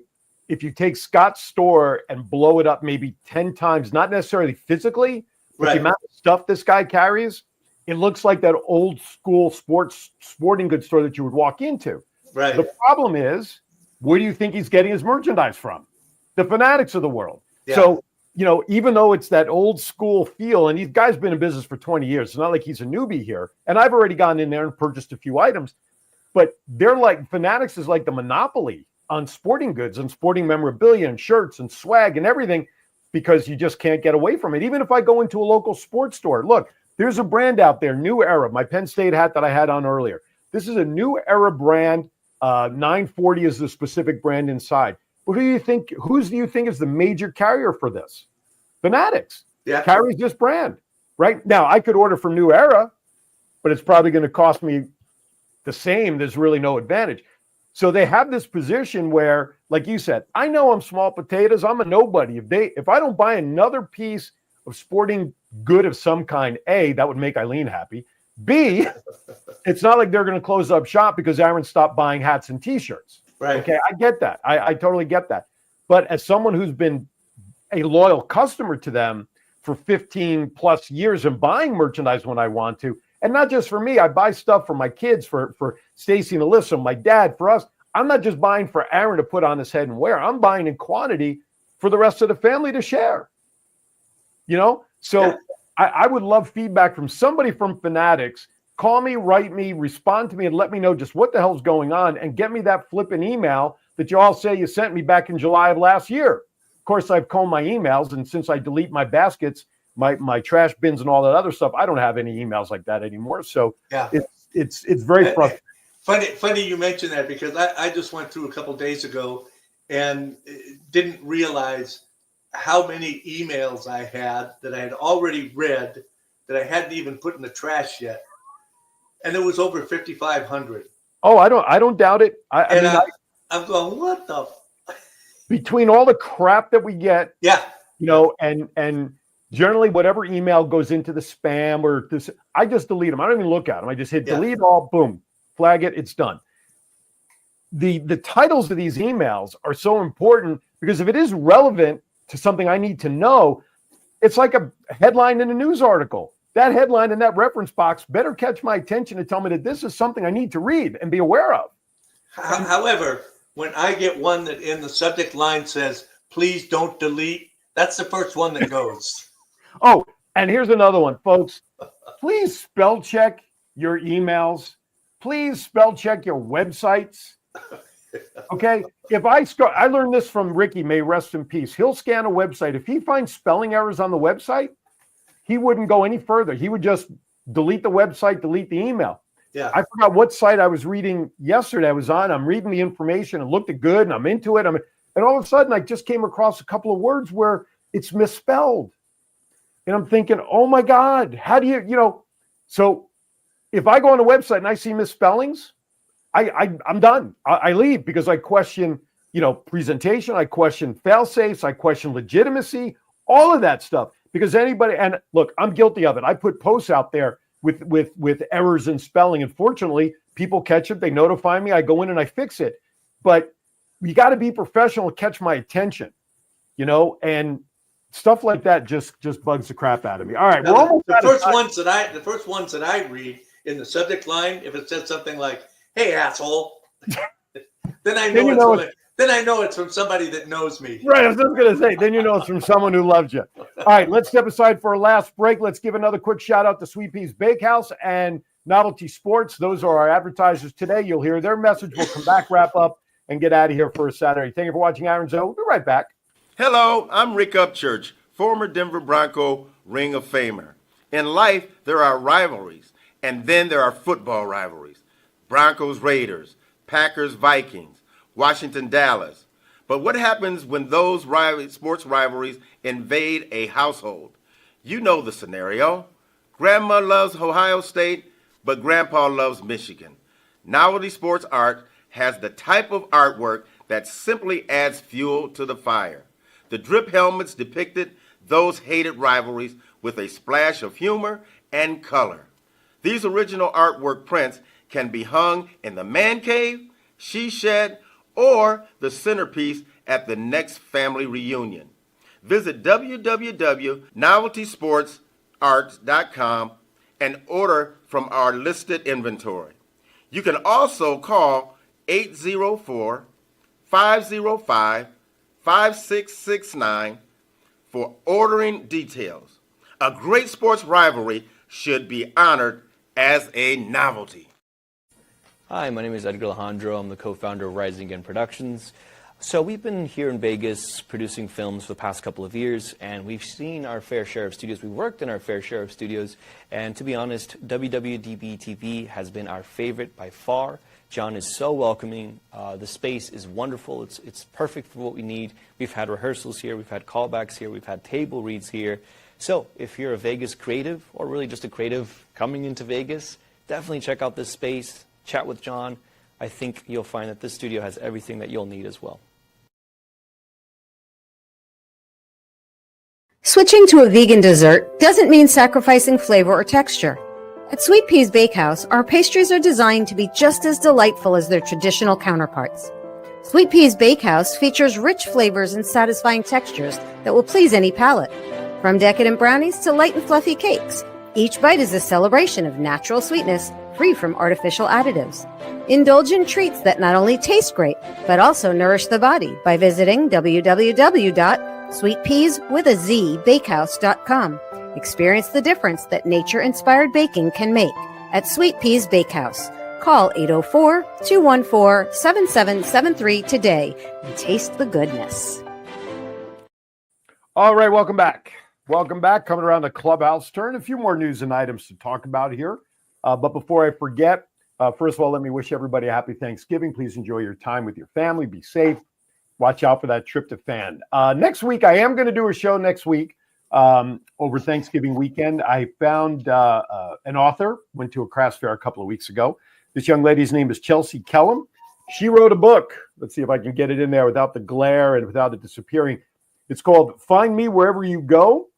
if you take Scott's store and blow it up maybe 10 times, not necessarily physically, but the amount of stuff this guy carries, it looks like that old school sporting goods store that you would walk into. Right. The problem is, where do you think he's getting his merchandise from? The Fanatics of the world. Yeah. So even though it's that old school feel, and these guys been in business for 20 years, it's not like he's a newbie here. And I've already gone in there and purchased a few items, but they're like, Fanatics is like the monopoly on sporting goods and sporting memorabilia and shirts and swag and everything, because you just can't get away from it. Even if I go into a local sports store, look, there's a brand out there, New Era, my Penn State hat that I had on earlier. This is a New Era brand. 940 is the specific brand inside. Well, who do you think is the major carrier for this? Fanatics. Yeah. Carries this brand. Right now, I could order from New Era, but it's probably going to cost me the same. There's really no advantage. So they have this position where, like you said, I know I'm small potatoes. I'm a nobody. If I don't buy another piece of sporting good of some kind, A, that would make Eileen happy. B, it's not like they're going to close up shop because Aaron stopped buying hats and T-shirts. Right. Okay, I get that. I totally get that. But as someone who's been a loyal customer to them for 15 plus years and buying merchandise when I want to, and not just for me, I buy stuff for my kids, for Stacy and Alyssa, my dad, for us. I'm not just buying for Aaron to put on his head and wear. I'm buying in quantity for the rest of the family to share. So yeah. I would love feedback from somebody from Fanatics. Call me, write me, respond to me, and let me know just what the hell's going on, and get me that flipping email that you all say you sent me back in July of last year. Of course, I've combed my emails, and since I delete my baskets, my trash bins and all that other stuff, I don't have any emails like that anymore. So yeah, it's very frustrating. Funny you mentioned that, because I just went through a couple of days ago and didn't realize how many emails I had that I had already read that I hadn't even put in the trash yet, and it was over 5,500. Oh, I don't doubt it. I'm going, what the? Between all the crap that we get, yeah, and generally whatever email goes into the spam or this, I just delete them. I don't even look at them. I just hit delete all, boom, flag it, it's done. The titles of these emails are so important, because if it is relevant to something I need to know, it's like a headline in a news article. That headline in that reference box better catch my attention and tell me that this is something I need to read and be aware of. However, when I get one that in the subject line says, please don't delete, that's the first one that goes. Oh, and here's another one, folks. Please spell check your emails. Please spell check your websites. Okay, if I learned this from Ricky, may rest in peace. He'll scan a website. If he finds spelling errors on the website, he wouldn't go any further. He would just delete the website, delete the email. Yeah, I forgot what site I was reading yesterday. I was on. I'm reading the information and looked good, and I'm into it. And all of a sudden, I just came across a couple of words where it's misspelled, and I'm thinking, oh my God, how do you? So if I go on a website and I see misspellings, I'm done. I leave, because I question, presentation. I question fail safes. I question legitimacy, all of that stuff, because anybody, and look, I'm guilty of it. I put posts out there with errors in spelling, and fortunately people catch it. They notify me. I go in and I fix it, but you got to be professional and catch my attention, and stuff like that just bugs the crap out of me. All right. Now, the first ones that I read in the subject line, if it says something like, hey, asshole, then I know it's from somebody that knows me. Right, I was just going to say, then it's from someone who loves you. All right, let's step aside for our last break. Let's give another quick shout out to Sweet Peas Bakehouse and Novelty Sports. Those are our advertisers today. You'll hear their message. We'll come back, wrap up, and get out of here for a Saturday. Thank you for watching Aaron Zone. We'll be right back. Hello, I'm Rick Upchurch, former Denver Bronco Ring of Famer. In life, there are rivalries, and then there are football rivalries. Broncos, Raiders, Packers, Vikings, Washington, Dallas. But what happens when those sports rivalries invade a household? You know the scenario. Grandma loves Ohio State, but Grandpa loves Michigan. Novelty Sports Art has the type of artwork that simply adds fuel to the fire. The drip helmets depicted those hated rivalries with a splash of humor and color. These original artwork prints can be hung in the man cave, she shed, or the centerpiece at the next family reunion. Visit www.noveltysportsart.com and order from our listed inventory. You can also call 804-505-5669 for ordering details. A great sports rivalry should be honored as a novelty. Hi, my name is Edgar Alejandro. I'm the co-founder of Rising Again Productions. So we've been here in Vegas producing films for the past couple of years, and we've seen our fair share of studios. We've worked in our fair share of studios, and to be honest, WWDB TV has been our favorite by far. John is so welcoming. The space is wonderful. It's perfect for what we need. We've had rehearsals here. We've had callbacks here. We've had table reads here. So if you're a Vegas creative, or really just a creative coming into Vegas, definitely check out this space. Chat with John. I think you'll find that this studio has everything that you'll need as well. Switching to a vegan dessert doesn't mean sacrificing flavor or texture. At Sweet Peas Bakehouse, our pastries are designed to be just as delightful as their traditional counterparts. Sweet Peas Bakehouse features rich flavors and satisfying textures that will please any palate. From decadent brownies to light and fluffy cakes, each bite is a celebration of natural sweetness, free from artificial additives. Indulgent treats that not only taste great, but also nourish the body by visiting www.sweetpeaswithazbakehouse.com. Experience the difference that nature-inspired baking can make at Sweet Peas Bakehouse. Call 804-214-7773 today and taste the goodness. All right, welcome back. Welcome back. Coming around the clubhouse turn. A few more news and items to talk about here. But before I forget, first of all, let me wish everybody a happy Thanksgiving. Please enjoy your time with your family. Be safe. Watch out for that tryptophan. Next week, I am going to do a show next week over Thanksgiving weekend. I found an author, went to a craft fair a couple of weeks ago. This young lady's name is Chelsea Kellum. She wrote a book. Let's see if I can get it in there without the glare and without it disappearing. It's called Find Me Wherever You Go.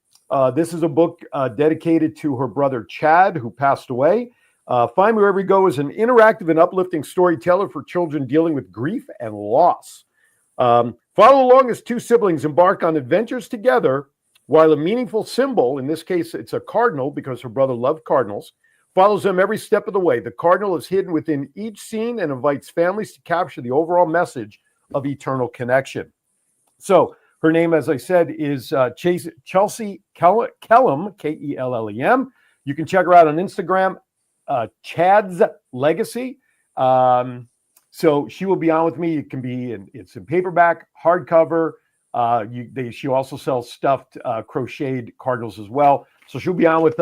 This is a book dedicated to her brother, Chad, who passed away. Find Me Wherever You Go is an interactive and uplifting storyteller for children dealing with grief and loss. Follow along as two siblings embark on adventures together while a meaningful symbol, in this case, it's a cardinal because her brother loved cardinals, follows them every step of the way. The cardinal is hidden within each scene and invites families to capture the overall message of eternal connection. So her name, as I said, is Chelsea Kellum, K-E-L-L-E-M. You can check her out on Instagram, Chad's Legacy. So she will be on with me. It can be it's in paperback, hardcover. She also sells stuffed crocheted cardinals as well. So she'll be on with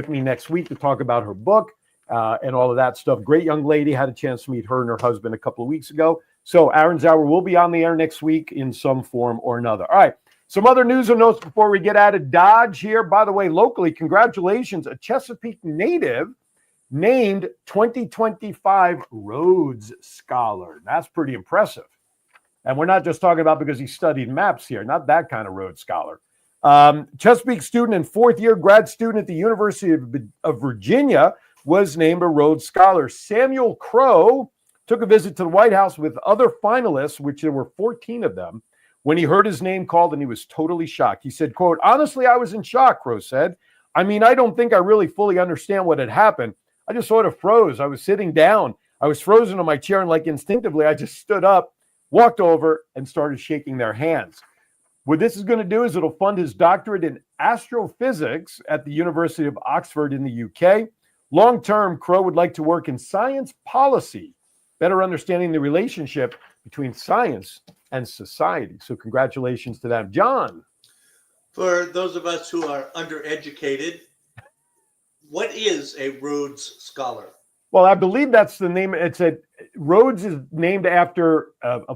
me next week to talk about her book and all of that stuff. Great young lady. Had a chance to meet her and her husband a couple of weeks ago. So Aaron's Hour will be on the air next week in some form or another. All right. Some other news and notes before we get out of Dodge here. By the way, locally, congratulations. A Chesapeake native named 2025 Rhodes Scholar. That's pretty impressive. And we're not just talking about because he studied maps here, not that kind of Rhodes Scholar. Chesapeake student and fourth-year grad student at the University of Virginia was named a Rhodes Scholar. Samuel Crow took a visit to the White House with other finalists, which there were 14 of them, when he heard his name called, and he was totally shocked. He said, quote, "Honestly, I was in shock," Crow said. "I mean, I don't think I really fully understand what had happened. I just sort of froze. I was sitting down. I was frozen in my chair, and like instinctively, I just stood up, walked over, and started shaking their hands." What this is going to do is it'll fund his doctorate in astrophysics at the University of Oxford in the UK. Long-term, Crow would like to work in science policy, better understanding the relationship between science and society. So congratulations to them. John. For those of us who are undereducated, what is a Rhodes Scholar? Well, I believe that's the name. Rhodes is named after, I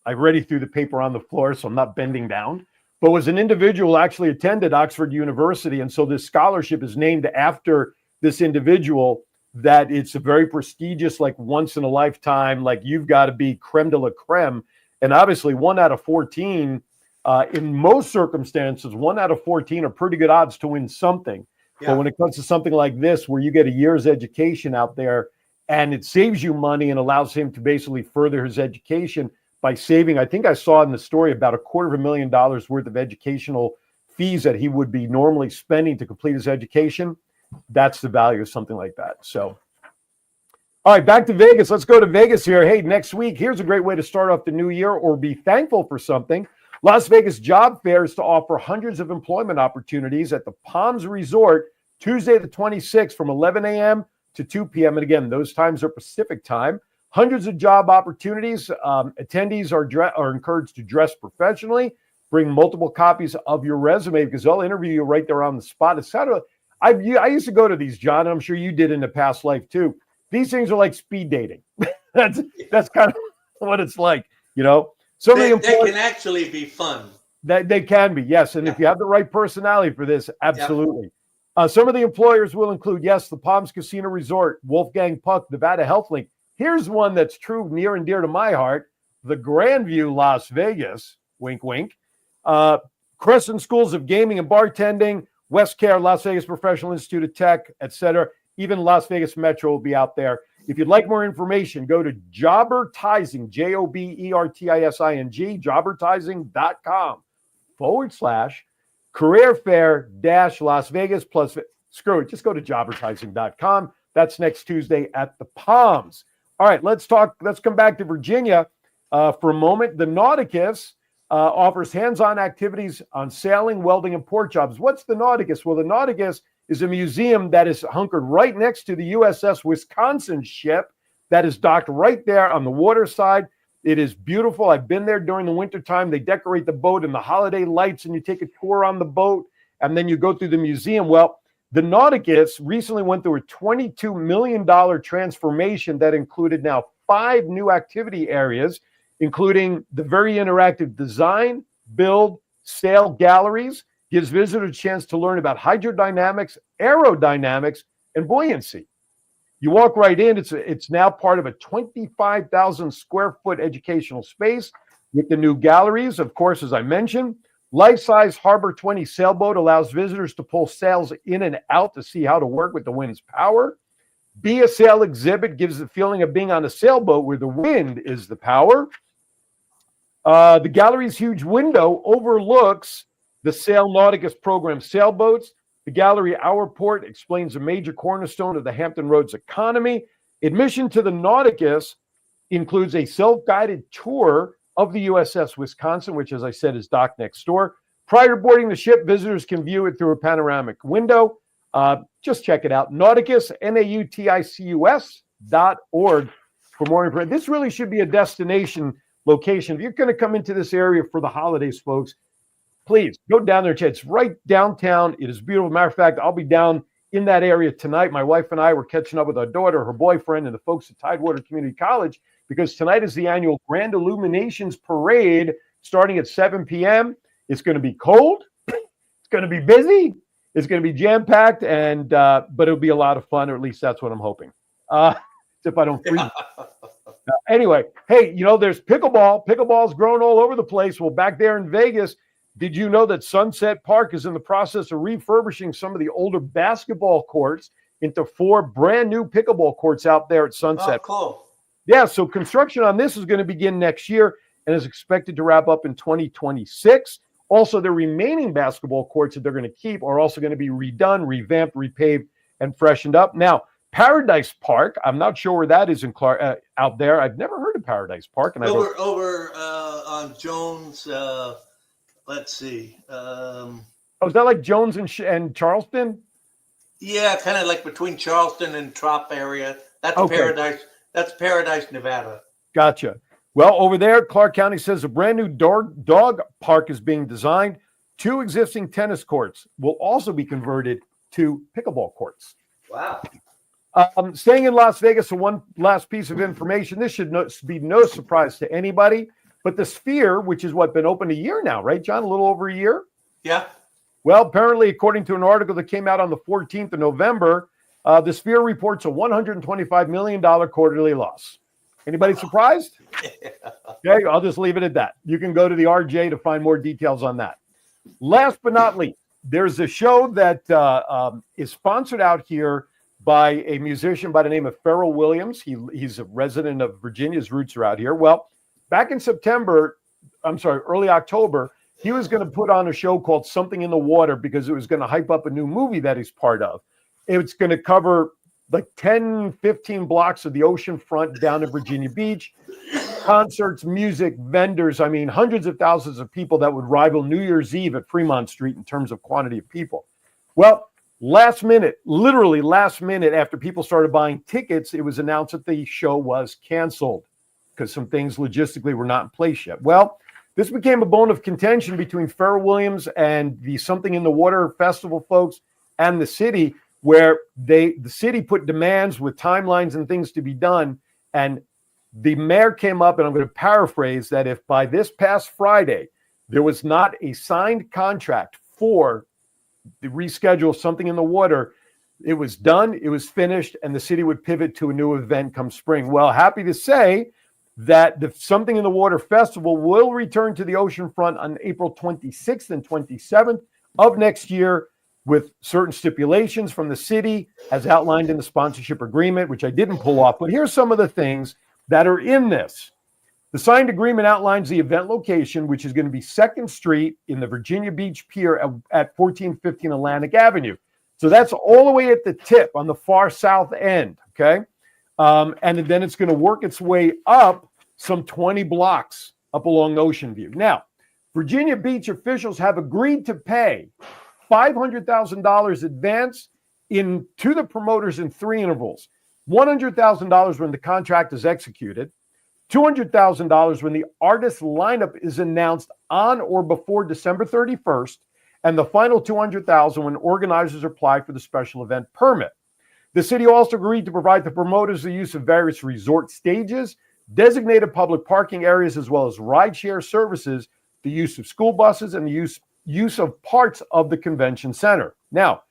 already threw the paper on the floor, so I'm not bending down, but was an individual who actually attended Oxford University. And so this scholarship is named after this individual, that it's a very prestigious, like once in a lifetime, like you've got to be creme de la creme. And obviously 1 out of 14, in most circumstances, 1 out of 14 are pretty good odds to win something. Yeah. But when it comes to something like this, where you get a year's education out there and it saves you money and allows him to basically further his education by saving, I think I saw in the story, about $250,000 worth of educational fees that he would be normally spending to complete his education. That's the value of something like that. So, all right, back to Vegas. Let's go to Vegas here. Hey, next week, here's a great way to start off the new year or be thankful for something. Las Vegas Job Fair is to offer hundreds of employment opportunities at the Palms Resort Tuesday the 26th from 11 a.m. to 2 p.m. And again, those times are Pacific time. Hundreds of job opportunities. Attendees are encouraged to dress professionally, bring multiple copies of your resume because they'll interview you right there on the spot. It's kind of, I used to go to these, John, and I'm sure you did in the past life too. These things are like speed dating. that's kind of what it's like, you know. They can actually be fun. They can be, yes. And if you have the right personality for this, absolutely. Some of the employers will include, yes, the Palms Casino Resort, Wolfgang Puck, Nevada Health Link. Here's one that's true, near and dear to my heart, the Grandview Las Vegas, wink, wink. Crescent Schools of Gaming and Bartending, West Care, Las Vegas Professional Institute of Tech, etc. Even Las Vegas Metro will be out there. If you'd like more information, go to Jobbertising, Jobertising, jobbertising.com/career fair Las Vegas plus, screw it, just go to jobbertising.com. That's next Tuesday at the Palms. All right, let's come back to Virginia for a moment. The Nauticus offers hands-on activities on sailing, welding, and port jobs. What's the Nauticus? Well, the Nauticus is a museum that is hunkered right next to the USS Wisconsin ship that is docked right there on the water side. It is beautiful. I've been there during the wintertime. They decorate the boat in the holiday lights, and you take a tour on the boat, and then you go through the museum. Well, the Nauticus recently went through a $22 million transformation that included now 5 new activity areas, including the very interactive design, build, sail galleries, gives visitors a chance to learn about hydrodynamics, aerodynamics, and buoyancy. You walk right in. It's now part of a 25,000 square foot educational space with the new galleries. Of course, as I mentioned, life-size Harbor 20 sailboat allows visitors to pull sails in and out to see how to work with the wind's power. Be a Sail exhibit gives the feeling of being on a sailboat where the wind is the power. The gallery's huge window overlooks the Sail Nauticus program sailboats. The gallery Our Port explains a major cornerstone of the Hampton Roads economy. Admission to the Nauticus includes a self-guided tour of the USS Wisconsin, which, as I said, is docked next door. Prior to boarding the ship, visitors can view it through a panoramic window. Just check it out. Nauticus, nauticus.org for more information. This really should be a destination location. If you're going to come into this area for the holidays, folks, please go down there. It's right downtown. It is beautiful. Matter of fact, I'll be down in that area tonight. My wife and I were catching up with our daughter, her boyfriend, and the folks at Tidewater Community College because tonight is the annual Grand Illuminations Parade starting at 7 p.m. It's going to be cold. It's going to be busy. It's going to be jam-packed, and but it'll be a lot of fun, or at least that's what I'm hoping. If I don't freeze. Anyway, hey, you know, there's pickleball. Pickleball's grown all over the place. Well, back there in Vegas, did you know that Sunset Park is in the process of refurbishing some of the older basketball courts into 4 brand new pickleball courts out there at Sunset? Oh, cool. Yeah, so construction on this is going to begin next year and is expected to wrap up in 2026. Also, the remaining basketball courts that they're going to keep are also going to be redone, revamped, repaved, and freshened up. Now, Paradise Park, I'm not sure where that is in out there. I've never heard of Paradise Park. And over on Jones. Let's see. Is that like Jones and Charleston? Yeah, kind of like between Charleston and Trop area. That's okay. Paradise. That's Paradise, Nevada. Gotcha. Well, over there, Clark County says a brand new dog park is being designed. 2 existing tennis courts will also be converted to pickleball courts. Wow. Staying in Las Vegas, so one last piece of information. This should be no surprise to anybody. But the Sphere, which is been open a year now, right, John? A little over a year? Yeah. Well, apparently, according to an article that came out on the 14th of November, the Sphere reports a $125 million quarterly loss. Anybody surprised? Okay, I'll just leave it at that. You can go to the RJ to find more details on that. Last but not least, there's a show that is sponsored out here by a musician by the name of Pharrell Williams. He's a resident of Virginia. His roots are out here. Well, back in early October, he was going to put on a show called Something in the Water because it was going to hype up a new movie that he's part of. It's going to cover like 10, 15 blocks of the ocean front down in Virginia Beach. Concerts, music, vendors. I mean, hundreds of thousands of people that would rival New Year's Eve at Fremont Street in terms of quantity of people. Well, last minute, literally last minute, after people started buying tickets, it was announced that the show was canceled because some things logistically were not in place yet. Well, this became a bone of contention between Pharrell Williams and the Something in the Water Festival folks and the city, where the city put demands with timelines and things to be done. And the mayor came up, and I'm going to paraphrase, that if by this past Friday there was not a signed contract for the reschedule of Something in the Water, it was done, it was finished, and the city would pivot to a new event come spring. Well, happy to say that the Something in the Water Festival will return to the oceanfront on April 26th and 27th of next year, with certain stipulations from the city as outlined in the sponsorship agreement, which I didn't pull off. But here's some of the things that are in this. The signed agreement outlines the event location, which is going to be 2nd Street in the Virginia Beach Pier at 1415 Atlantic Avenue. So that's all the way at the tip on the far south end, okay? And then it's going to work its way up some 20 blocks up along Ocean View. Now, Virginia Beach officials have agreed to pay $500,000 advance to the promoters in 3 intervals. $100,000 when the contract is executed, $200,000 when the artist lineup is announced on or before December 31st, and the final $200,000 when organizers apply for the special event permit. The city also agreed to provide the promoters the use of various resort stages, designated public parking areas, as well as rideshare services, the use of school buses, and the use of parts of the convention center. Now,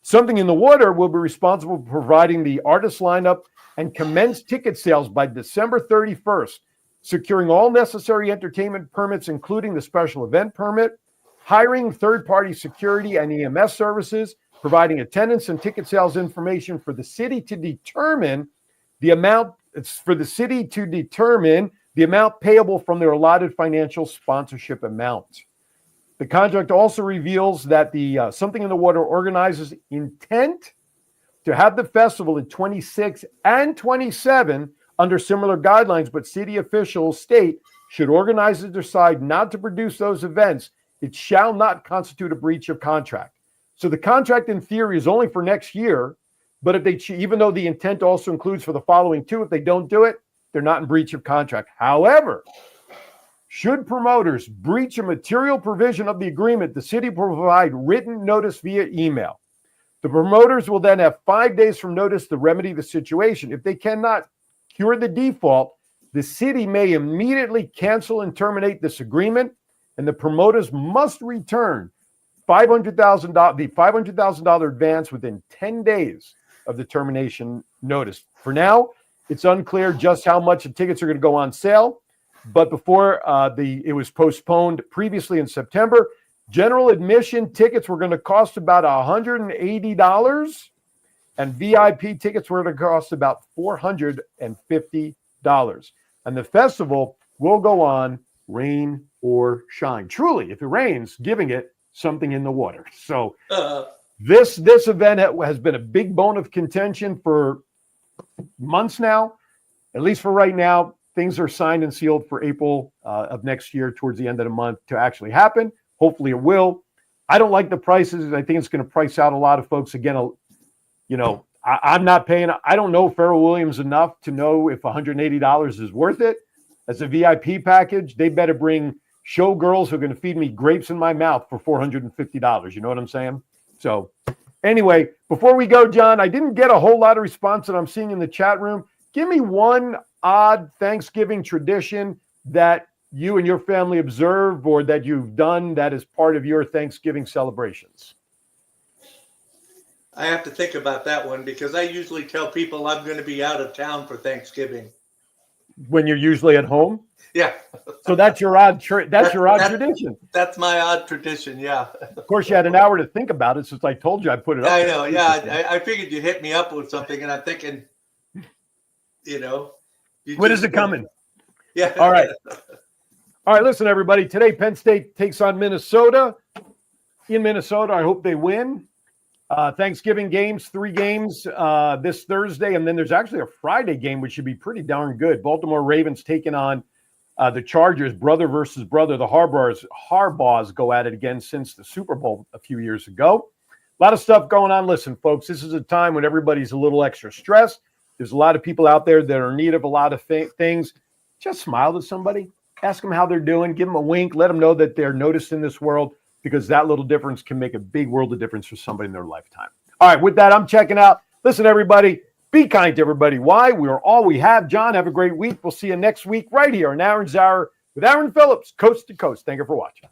Something in the Water will be responsible for providing the artist lineup and commence ticket sales by December 31st, securing all necessary entertainment permits, including the special event permit, hiring third-party security and EMS services, providing attendance and ticket sales information for the city to determine the amount payable from their allotted financial sponsorship amount. The contract also reveals that the Something in the Water organizers intent to have the festival in 26 and 27 under similar guidelines, but city officials state, should organizers decide not to produce those events, it shall not constitute a breach of contract. So the contract in theory is only for next year, but if they, even though the intent also includes for the following 2, if they don't do it, they're not in breach of contract. However, should promoters breach a material provision of the agreement, the city will provide written notice via email. The promoters will then have 5 days from notice to remedy the situation. If they cannot cure the default, the city may immediately cancel and terminate this agreement, and the promoters must return the $500,000 advance within 10 days of the termination notice. For now, it's unclear just how much the tickets are going to go on sale. But before it was postponed previously in September, general admission tickets were going to cost about $180, and VIP tickets were going to cost about $450. And the festival will go on rain or shine. Truly, if it rains, giving it Something in the Water. So this event has been a big bone of contention for months now, at least for right now. Things are signed and sealed for April of next year, towards the end of the month, to actually happen. Hopefully it will. I don't like the prices. I think it's going to price out a lot of folks. Again, I'm not paying. I don't know Pharrell Williams enough to know if $180 is worth it. As a VIP package, they better bring showgirls who are going to feed me grapes in my mouth for $450. You know what I'm saying? So anyway, before we go, John, I didn't get a whole lot of response that I'm seeing in the chat room. Give me one odd Thanksgiving tradition that you and your family observe, or that you've done that is part of your Thanksgiving celebrations. I have to think about that one, because I usually tell people I'm going to be out of town for Thanksgiving. When you're usually at home? Yeah. So that's your odd tradition. That's my odd tradition, yeah. Of course, you had an hour to think about it, since I told you I put it up. I know, yeah. I figured you hit me up with something, and I'm thinking, when is it coming? Yeah. All right. All right, listen, everybody. Today, Penn State takes on Minnesota. In Minnesota, I hope they win. Thanksgiving games, 3 games this Thursday, and then there's actually a Friday game, which should be pretty darn good. Baltimore Ravens taking on the Chargers, brother versus brother. The Harbaughs go at it again since the Super Bowl a few years ago. A lot of stuff going on. Listen, folks, this is a time when everybody's a little extra stressed. There's a lot of people out there that are in need of a lot of things. Just smile to somebody. Ask them how they're doing. Give them a wink. Let them know that they're noticed in this world, because that little difference can make a big world of difference for somebody in their lifetime. All right, with that, I'm checking out. Listen, everybody, be kind to everybody. Why? We are all we have. John, have a great week. We'll see you next week right here on Aaron's Hour with Aaron Phillips, coast to coast. Thank you for watching.